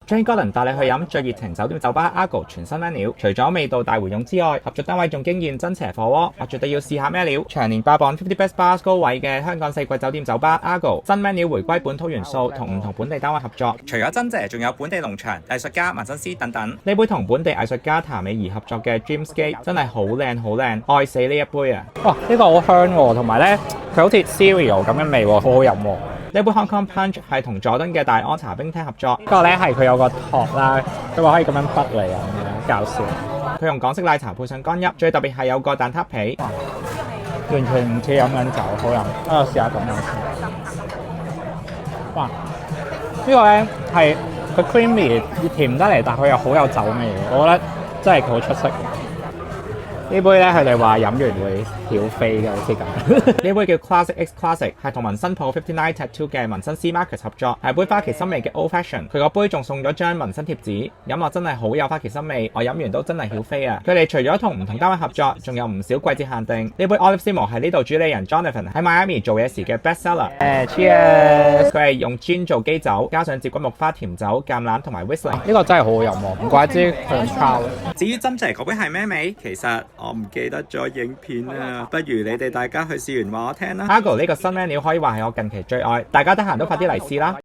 Jane Golden 帶你去飲最熱情酒店酒吧 Argo 全新 menu， 除咗味道大回勇之外，合作單位仲驚豔真邪火鍋，我絕對要試下咩料。長年霸榜50 Best Bars 高位嘅香港四季酒店酒吧 Argo 新 menu 回歸本土元素，同唔同本地單位合作。除咗真邪，仲有本地農場、藝術家、紋身師等等。呢杯同本地藝術家譚美儀合作嘅 Dreamscape 真係好靚好靚，愛死呢一杯啊！哇，呢個好香喎，同埋咧佢好似 cereal 咁嘅味喎，好好飲喎。呢杯 Hong Kong Punch 係同佐敦嘅大安茶冰廳合作，不過咧係佢有個托啦，佢話可以咁樣滗嚟啊，搞笑。佢用港式奶茶配上乾邑，最特別係有個蛋撻皮，完全唔似飲緊酒，好飲。我試下咁樣先。哇！呢個咧係佢 creamy 甜得嚟，但佢又好有酒味，我覺得真係好出色。呢杯咧佢哋話飲完會曉飛嘅，好似咁。呢杯叫 Classic X Classic， 係同紋身鋪59 Tattoo 嘅紋身師 Marcus 合作，係杯花旗參味嘅 Old Fashion。佢個杯仲送咗張紋身貼紙，飲落真係好有花旗參味，我飲完都真係曉飛啊！佢哋除咗同唔同單位合作，仲有唔少季節限定。呢杯 Olive Simo 係呢度主理人 Jonathan 喺 Miami 做嘢時嘅 best seller。Cheers！ 佢係用 Gin 做基酒，加上接骨木花甜酒、橄欖同埋 Whistling。呢個真係好好飲喎，唔怪之佢咁 proud。至於真邪嗰杯係咩味？其實我唔記得咗影片啊，不如你哋大家去試完話我聽啦。Argo 呢個新 menu 可以話係我近期最愛，大家得閒都快啲嚟試啦！